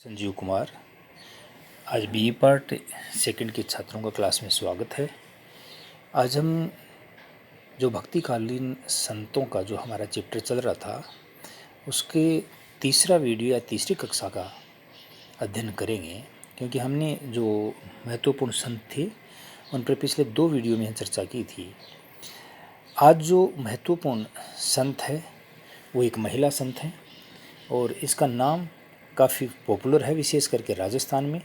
संजीव कुमार। आज BA part second के छात्रों का क्लास में स्वागत है। आज हम जो भक्तिकालीन संतों का जो हमारा चैप्टर चल रहा था उसके तीसरा वीडियो या तीसरी कक्षा का अध्ययन करेंगे, क्योंकि हमने जो महत्वपूर्ण संत थे उन पर पिछले 2 वीडियो में चर्चा की थी। आज जो महत्वपूर्ण संत है वो एक महिला संत है और इसका नाम काफ़ी पॉपुलर है, विशेष करके राजस्थान में।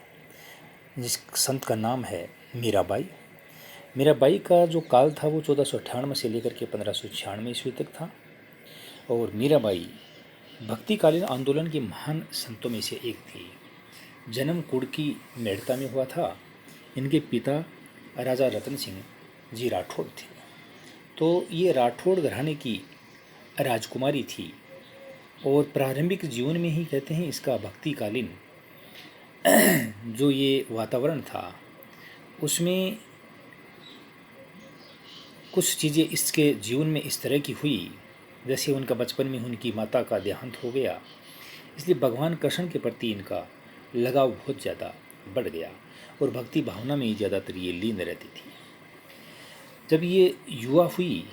जिस संत का नाम है मीराबाई। मीराबाई का जो काल था वो 1498 से लेकर के 1596 ईस्वी तक था और मीराबाई भक्तिकालीन आंदोलन के महान संतों में से एक थी। जन्म कुड़की मेड़ता में हुआ था। इनके पिता राजा रतन सिंह जी राठौड़ थे। तो ये राठौड़ घराने की राजकुमारी थी और प्रारंभिक जीवन में ही कहते हैं इसका भक्तिकालीन जो ये वातावरण था उसमें कुछ चीज़ें इसके जीवन में इस तरह की हुई, जैसे उनका बचपन में उनकी माता का देहांत हो गया, इसलिए भगवान कृष्ण के प्रति इनका लगाव बहुत ज़्यादा बढ़ गया और भक्ति भावना में ही ज़्यादातर ये लीन रहती थी। जब ये युवा हुई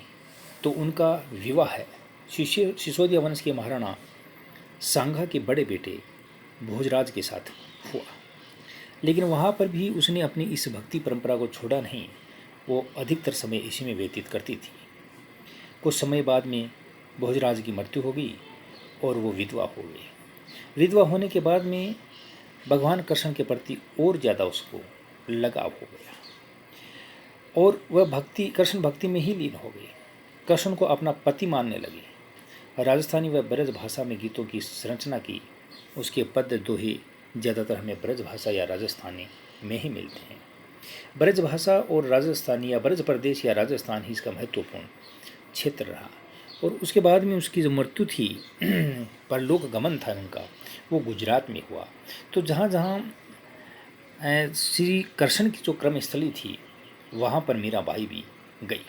तो उनका विवाह सिसोदिया वंश के महाराणा सांगा के बड़े बेटे भोजराज के साथ हुआ, लेकिन वहाँ पर भी उसने अपनी इस भक्ति परंपरा को छोड़ा नहीं। वो अधिकतर समय इसी में व्यतीत करती थी। कुछ समय बाद में भोजराज की मृत्यु हो गई और वो विधवा हो गई। विधवा होने के बाद में भगवान कृष्ण के प्रति और ज़्यादा उसको लगाव हो गया और वह कृष्ण भक्ति में ही लीन हो गई। कृष्ण को अपना पति मानने लगी। राजस्थानी व ब्रज भाषा में गीतों की संरचना की। उसके पद दोहे ज़्यादातर हमें ब्रज भाषा या राजस्थानी में ही मिलते हैं। ब्रज भाषा और राजस्थानी या ब्रज प्रदेश या राजस्थान ही इसका महत्वपूर्ण क्षेत्र रहा और उसके बाद में उसकी जो मृत्यु थी परलोक गमन था उनका, वो गुजरात में हुआ। तो जहाँ जहाँ श्री कृष्ण की जो क्रमस्थली थी वहाँ पर मीराबाई भी गई।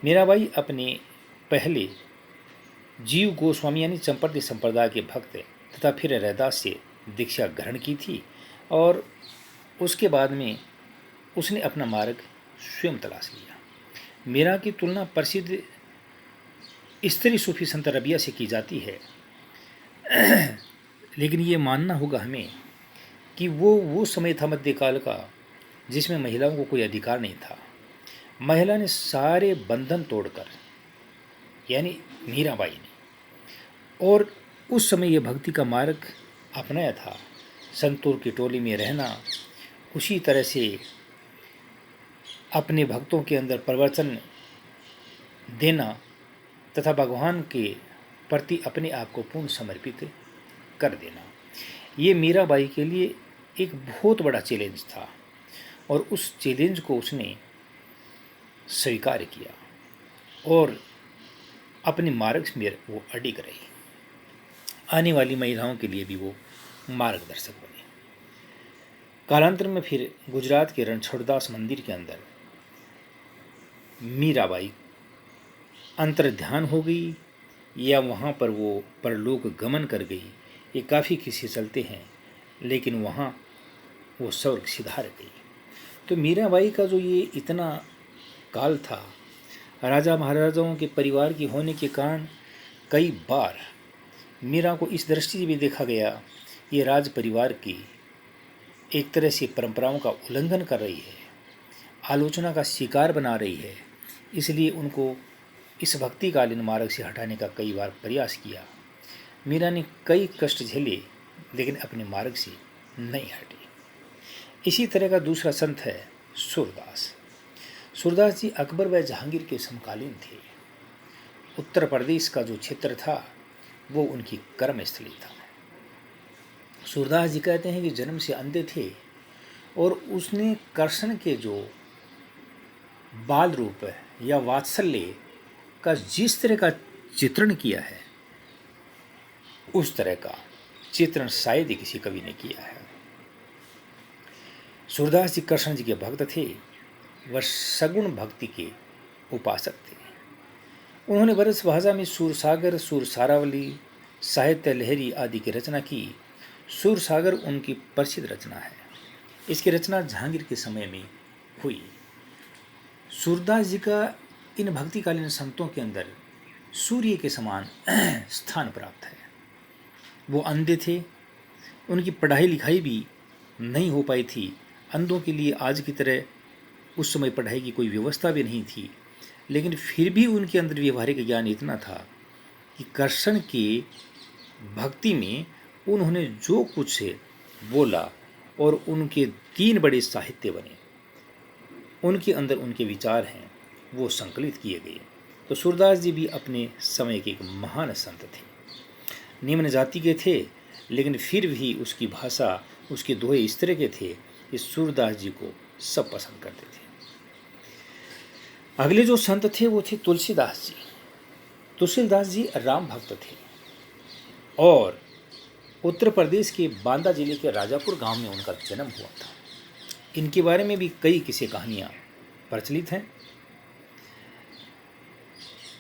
मीराबाई अपने पहले जीव गोस्वामी यानी चंपावती संप्रदाय के भक्त तथा फिर रैदास से दीक्षा ग्रहण की थी और उसके बाद में उसने अपना मार्ग स्वयं तलाश लिया। मीरा की तुलना प्रसिद्ध स्त्री सूफी संत रबिया से की जाती है, लेकिन ये मानना होगा हमें कि वो समय था मध्यकाल का जिसमें महिलाओं को कोई अधिकार नहीं था। महिला ने सारे बंधन तोड़कर, यानी मीराबाई ने, और उस समय ये भक्ति का मार्ग अपनाया था। संतों की टोली में रहना, उसी तरह से अपने भक्तों के अंदर प्रवचन देना तथा भगवान के प्रति अपने आप को पूर्ण समर्पित कर देना, ये मीराबाई के लिए एक बहुत बड़ा चैलेंज था और उस चैलेंज को उसने स्वीकार किया और अपने मार्ग में वो अडिग रही। आने वाली महिलाओं के लिए भी वो मार्गदर्शक बने। कालांतर में फिर गुजरात के रणछोड़दास मंदिर के अंदर मीराबाई अंतर्ध्यान हो गई या वहाँ पर वो परलोक गमन कर गई, ये काफ़ी किस्से चलते हैं, लेकिन वहाँ वो स्वर्ग सिधार गई। तो मीराबाई का जो ये इतना काल था, राजा महाराजाओं के परिवार की होने के कारण कई बार मीरा को इस दृष्टि से भी देखा गया, ये राज परिवार की एक तरह से परंपराओं का उल्लंघन कर रही है, आलोचना का शिकार बना रही है, इसलिए उनको इस भक्तिकालीन मार्ग से हटाने का कई बार प्रयास किया। मीरा ने कई कष्ट झेले लेकिन अपने मार्ग से नहीं हटी। इसी तरह का दूसरा संत है सूरदास। सूरदास जी अकबर व जहांगीर के समकालीन थे। उत्तर प्रदेश का जो क्षेत्र था वो उनकी कर्मस्थली था। सूरदास जी कहते हैं कि जन्म से अंधे थे और उसने कृष्ण के जो बाल रूप या वात्सल्य का जिस तरह का चित्रण किया है उस तरह का चित्रण शायद ही किसी कवि ने किया है। सूरदास जी कृष्ण जी के भक्त थे, वह सगुण भक्ति के उपासक थे। उन्होंने ब्रज भाषा में सूरसागर, सूर सारावली, साहित्य लहरी आदि की रचना की। सूरसागर उनकी प्रसिद्ध रचना है। इसकी रचना जहांगीर के समय में हुई। सूरदास जी का इन भक्तिकालीन संतों के अंदर सूर्य के समान स्थान प्राप्त है। वो अंधे थे, उनकी पढ़ाई लिखाई भी नहीं हो पाई थी। अंधों के लिए आज की तरह उस समय पढ़ाई की कोई व्यवस्था भी नहीं थी, लेकिन फिर भी उनके अंदर व्यवहारिक ज्ञान इतना था कि कृष्ण की भक्ति में उन्होंने जो कुछ बोला और उनके 3 बड़े साहित्य बने, उनके अंदर उनके विचार हैं वो संकलित किए गए। तो सूरदास जी भी अपने समय के एक महान संत थे। निम्न जाति के थे, लेकिन फिर भी उसकी भाषा, उसके दोहे इस तरह के थे कि सूरदास जी को सब पसंद करते थे। अगले जो संत थे वो थे तुलसीदास जी। तुलसीदास जी राम भक्त थे और उत्तर प्रदेश के बांदा जिले के राजापुर गांव में उनका जन्म हुआ था। इनके बारे में भी कई किस्से कहानियां प्रचलित हैं।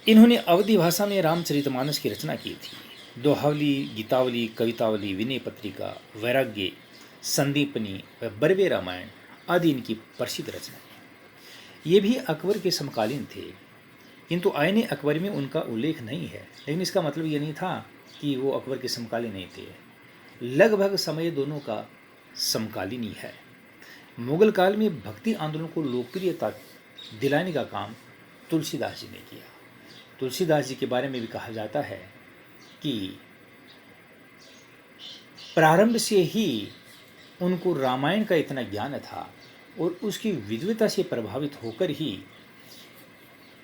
इन्होंने अवधी भाषा में रामचरितमानस की रचना की थी। दोहावली, गीतावली, कवितावली, विनय पत्रिका, वैराग्य, संदीपनी व बरवे रामायण आदि इनकी प्रसिद्ध रचनाएं। ये भी अकबर के समकालीन थे, किंतु आईने अकबर में उनका उल्लेख नहीं है। लेकिन इसका मतलब ये नहीं था कि वो अकबर के समकालीन नहीं थे। लगभग समय दोनों का समकालीन ही है। मुगल काल में भक्ति आंदोलन को लोकप्रियता दिलाने का काम तुलसीदास जी ने किया। तुलसीदास जी के बारे में भी कहा जाता है कि प्रारंभ से ही उनको रामायण का इतना ज्ञान था और उसकी विद्वता से प्रभावित होकर ही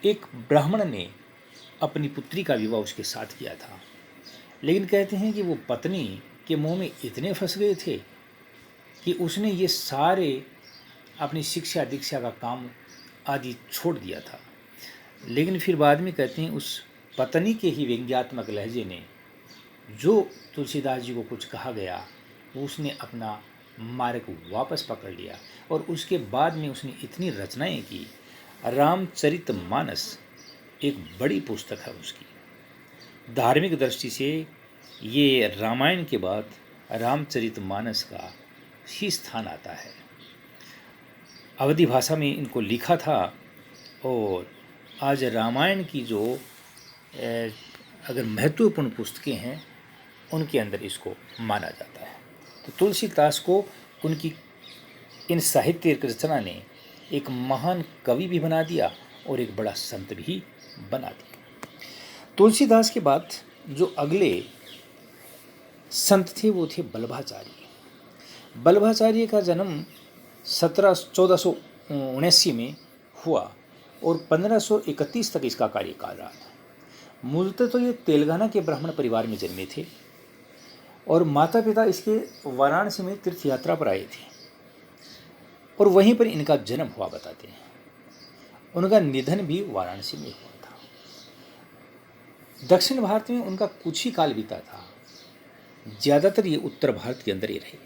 एक ब्राह्मण ने अपनी पुत्री का विवाह उसके साथ किया था। लेकिन कहते हैं कि वो पत्नी के मुंह में इतने फंस गए थे कि उसने ये सारे अपनी शिक्षा दीक्षा का काम आदि छोड़ दिया था। लेकिन फिर बाद में कहते हैं उस पत्नी के ही व्यंग्यात्मक लहजे ने जो तुलसीदास जी को कुछ कहा गया, उसने अपना मार्ग वापस पकड़ लिया और उसके बाद में उसने इतनी रचनाएं की। रामचरितमानस एक बड़ी पुस्तक है उसकी। धार्मिक दृष्टि से ये रामायण के बाद रामचरितमानस का ही स्थान आता है। अवधी भाषा में इनको लिखा था और आज रामायण की जो अगर महत्वपूर्ण पुस्तकें हैं उनके अंदर इसको माना जाता है। तो तुलसीदास को उनकी इन साहित्य रचना ने एक महान कवि भी बना दिया और एक बड़ा संत भी बना दिया। तुलसीदास के बाद जो अगले संत थे वो थे बल्लभाचार्य। बल्लभाचार्य का जन्म 1479 में हुआ और 1531 तक इसका कार्यकाल रहा था। मूलतः तो ये तेलंगाना के ब्राह्मण परिवार में जन्मे थे और माता पिता इसके वाराणसी में तीर्थ यात्रा पर आए थे और वहीं पर इनका जन्म हुआ बताते हैं। उनका निधन भी वाराणसी में हुआ था। दक्षिण भारत में उनका कुछ ही काल बीता था। ज़्यादातर ये उत्तर भारत के अंदर ही रहे।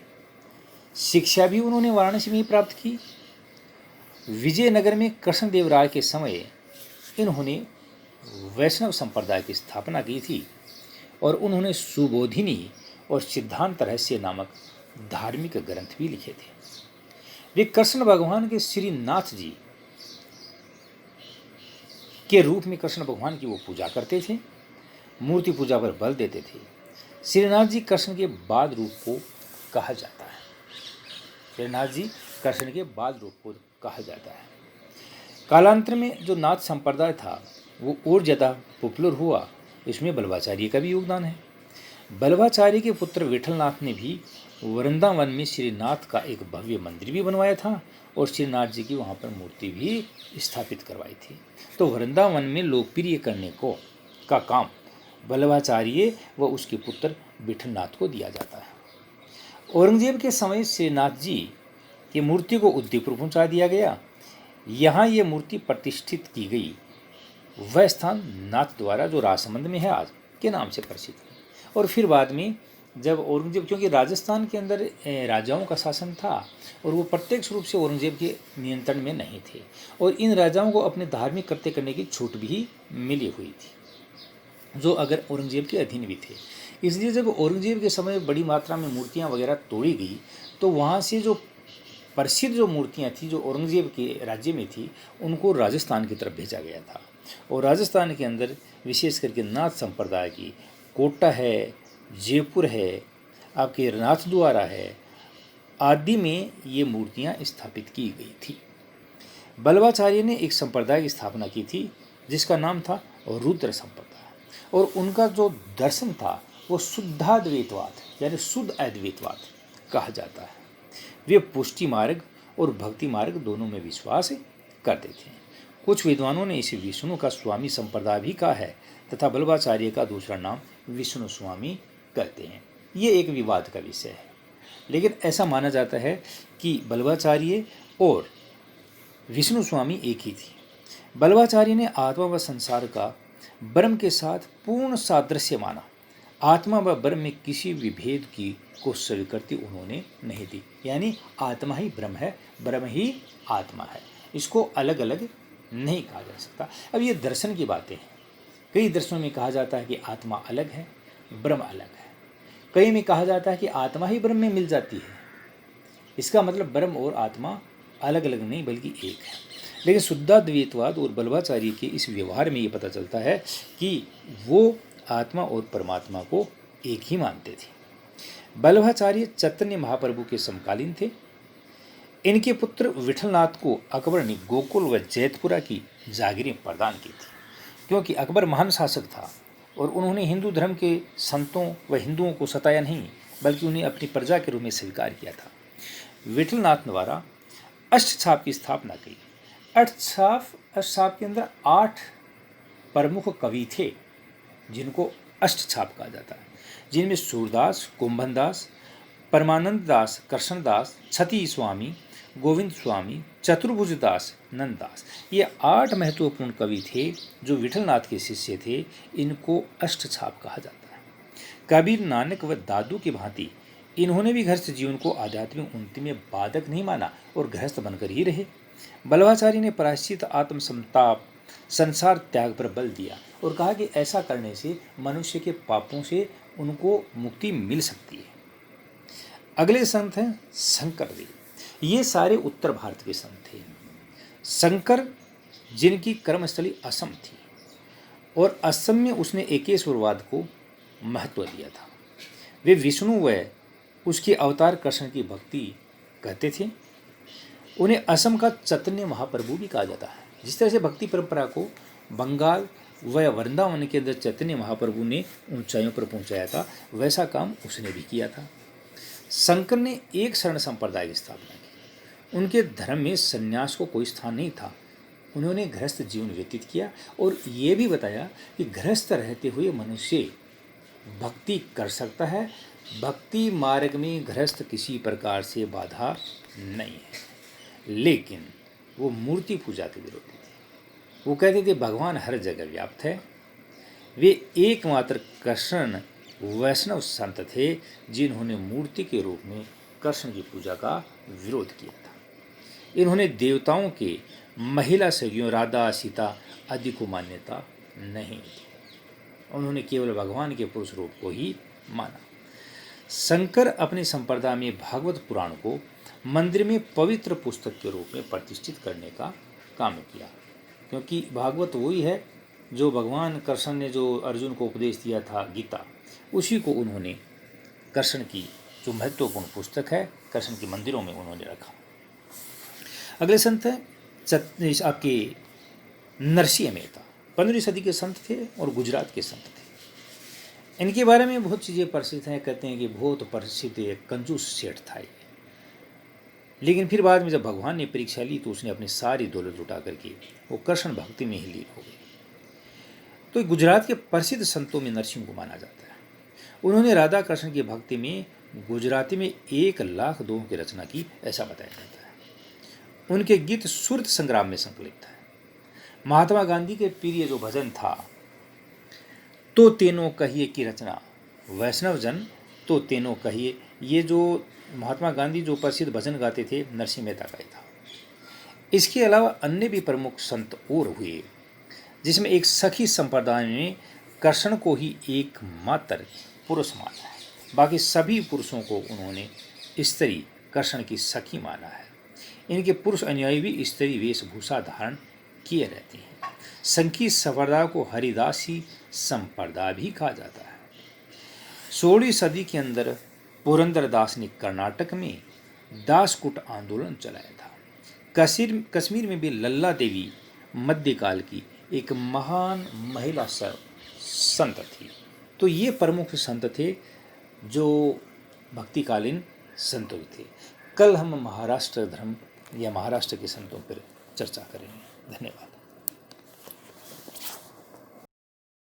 शिक्षा भी उन्होंने वाराणसी में ही प्राप्त की। विजयनगर में कृष्णदेव राय के समय इन्होंने वैष्णव संप्रदाय की स्थापना की थी और उन्होंने सुबोधिनी और सिद्धांत रहस्य नामक धार्मिक ग्रंथ भी लिखे थे। वे कृष्ण भगवान के श्रीनाथ जी के रूप में कृष्ण भगवान की वो पूजा करते थे, मूर्ति पूजा पर बल देते थे। श्रीनाथ जी कृष्ण के बाद रूप को कहा जाता है। श्रीनाथ जी कृष्ण के बाद रूप को कहा जाता है। कालांतर में जो नाथ संप्रदाय था वो और ज़्यादा पॉपुलर हुआ। इसमें बल्लभाचार्य का भी योगदान है। बल्लभाचार्य के पुत्र विठलनाथ ने भी वृंदावन में श्रीनाथ का एक भव्य मंदिर भी बनवाया था और श्रीनाथ जी की वहाँ पर मूर्ति भी स्थापित करवाई थी। तो वृंदावन में लोकप्रिय करने का काम बल्लभाचार्य व उसके पुत्र विठलनाथ को दिया जाता है। औरंगजेब के समय श्रीनाथ जी की मूर्ति को उदयपुर पहुँचा दिया गया। यहाँ ये मूर्ति प्रतिष्ठित की गई। वह स्थान नाथ द्वारा जो राजसमंद में है आज के नाम से प्रसिद्ध है। और फिर बाद में जब औरंगजेब, क्योंकि राजस्थान के अंदर राजाओं का शासन था और वो प्रत्यक्ष रूप से औरंगजेब के नियंत्रण में नहीं थे और इन राजाओं को अपने धार्मिक कृत्य करने की छूट भी मिली हुई थी, जो अगर औरंगजेब के अधीन भी थे। इसलिए जब औरंगजेब के समय बड़ी मात्रा में मूर्तियाँ वगैरह तोड़ी गई तो वहाँ से जो प्रसिद्ध जो मूर्तियाँ थी जो औरंगजेब के राज्य में थी उनको राजस्थान की तरफ भेजा गया था। और राजस्थान के अंदर विशेष करके नाथ संप्रदाय की कोटा है, जयपुर है, आपके नाथद्वारा है आदि में ये मूर्तियाँ स्थापित की गई थी। बल्लभाचार्य ने एक संप्रदाय की स्थापना की थी जिसका नाम था रुद्र संप्रदाय। और उनका जो दर्शन था वो शुद्धाद्वैतवाद यानी शुद्ध अद्वैतवाद कहा जाता है। वे पुष्टि मार्ग और भक्ति मार्ग दोनों में विश्वास करते थे। कुछ विद्वानों ने इसे विष्णु का स्वामी संप्रदाय भी कहा है तथा बल्लभाचार्य का दूसरा नाम विष्णु स्वामी कहते हैं। ये एक विवाद का विषय है, लेकिन ऐसा माना जाता है कि बल्लभाचार्य और विष्णु स्वामी एक ही थी। बल्लभाचार्य ने आत्मा व संसार का ब्रह्म के साथ पूर्ण सादृश्य माना। आत्मा व ब्रह्म में किसी विभेद की को स्वीकृति उन्होंने नहीं दी, यानी आत्मा ही ब्रह्म है, ब्रह्म ही आत्मा है, इसको अलग अलग नहीं कहा जा सकता। अब ये दर्शन की बातें हैं। कई दर्शनों में कहा जाता है कि आत्मा अलग है, ब्रह्म अलग है। कई में कहा जाता है कि आत्मा ही ब्रह्म में मिल जाती है। इसका मतलब ब्रह्म और आत्मा अलग अलग नहीं बल्कि एक है। लेकिन शुद्धाद्वैतवाद और बल्लभाचार्य के इस व्यवहार में ये पता चलता है कि वो आत्मा और परमात्मा को एक ही मानते थे। बल्लभाचार्य चैतन्य महाप्रभु के समकालीन थे। इनके पुत्र विठलनाथ को अकबर ने गोकुल व जैतपुरा की जागीरें प्रदान की थी, क्योंकि अकबर महान शासक था और उन्होंने हिंदू धर्म के संतों व हिंदुओं को सताया नहीं बल्कि उन्हें अपनी प्रजा के रूप में स्वीकार किया था। विठलनाथ द्वारा अष्टछाप की स्थापना की। अष्टछाप के अंदर 8 प्रमुख कवि थे जिनको अष्टछाप कहा जाता है, जिनमें सूरदास, कुंभनदास, परमानंद दास, कृष्णदास, छती स्वामी, गोविंद स्वामी, चतुर्भुजदास, नंददास, ये 8 महत्वपूर्ण कवि थे जो विठलनाथ के शिष्य थे। इनको अष्टछाप कहा जाता है। कबीर, नानक व दादू की भांति इन्होंने भी गृहस्थ जीवन को आध्यात्मिक उन्नति में बाधक नहीं माना और गृहस्थ बनकर ही रहे। बल्लभाचार्य ने प्रायश्चित, आत्मसंताप, संसार त्याग पर बल दिया और कहा कि ऐसा करने से मनुष्य के पापों से उनको मुक्ति मिल सकती है। अगले संत हैं शंकर देव। ये सारे उत्तर भारत के संत थे। शंकर जिनकी कर्मस्थली असम थी और असम में उसने एकेश्वरवाद को महत्व दिया था। वे विष्णु व उसके अवतार कृष्ण की भक्ति कहते थे। उन्हें असम का चैतन्य महाप्रभु भी कहा जाता है। जिस तरह से भक्ति परंपरा को बंगाल व वृंदावन के अंदर चैतन्य महाप्रभु ने ऊंचाइयों पर पहुंचाया था, वैसा काम उसने भी किया था। शंकर ने एक शरण संप्रदाय की स्थापना की। उनके धर्म में संन्यास को कोई स्थान नहीं था। उन्होंने गृहस्थ जीवन व्यतीत किया और ये भी बताया कि गृहस्थ रहते हुए मनुष्य भक्ति कर सकता है। भक्ति मार्ग में गृहस्थ किसी प्रकार से बाधा नहीं है। लेकिन वो मूर्ति पूजा के विरोधी थे। वो कहते थे भगवान हर जगह व्याप्त है। वे एकमात्र कृष्ण वैष्णव संत थे जिन्होंने मूर्ति के रूप में कृष्ण की पूजा का विरोध किया था। इन्होंने देवताओं के महिला सखियों राधा, सीता आदि को मान्यता नहीं दी। उन्होंने केवल भगवान के पुरुष रूप को ही माना। शंकर अपने संप्रदाय में भागवत पुराण को मंदिर में पवित्र पुस्तक के रूप में प्रतिष्ठित करने का काम किया, क्योंकि भागवत वही है जो भगवान कृष्ण ने जो अर्जुन को उपदेश दिया था गीता, उसी को उन्होंने कृष्ण की जो महत्वपूर्ण पुस्तक है कृष्ण के मंदिरों में उन्होंने रखा। अगले संत हैं आपके नरसिंह मेहता। 15वीं सदी के संत थे और गुजरात के संत थे। इनके बारे में बहुत चीज़ें प्रसिद्ध हैं। कहते हैं कि बहुत प्रसिद्ध एक कंजूस सेठ था ये, लेकिन फिर बाद में जब भगवान ने परीक्षा ली तो उसने अपनी सारी दौलत लुटा करके वो कृष्ण भक्ति में ही लीन हो गए। तो गुजरात के प्रसिद्ध संतों में नरसिंह को माना जाता है। उन्होंने राधा कृष्ण की भक्ति में गुजराती में 1 लाख दोहों की रचना की, ऐसा बताया जाता है। उनके गीत सुरत संग्राम में संकलित है। महात्मा गांधी के प्रिय जो भजन था तो तेनो कहिए की रचना वैष्णव जन तो तेनो कहिए, ये जो महात्मा गांधी जो प्रसिद्ध भजन गाते थे नरसिंह मेहता का ही था। इसके अलावा अन्य भी प्रमुख संत और हुए, जिसमें एक सखी संप्रदाय में कृष्ण को ही एकमात्र पुरुष माना है। बाकी सभी पुरुषों को उन्होंने स्त्री कृष्ण की सखी माना है। इनके पुरुष अनुयायी भी स्त्री वेशभूषा धारण किए रहते हैं। संकी संप्रदाय को हरिदासी संप्रदाय भी कहा जाता है। 16वीं सदी के अंदर पुरंदरदास ने कर्नाटक में दासकुट आंदोलन चलाया था। कश्मीर में भी लल्ला देवी मध्यकाल की एक महान महिला संत थी। तो ये प्रमुख संत थे जो भक्तिकालीन संतों थे। कल हम महाराष्ट्र धर्म या महाराष्ट्र के संतों पर चर्चा करेंगे। धन्यवाद।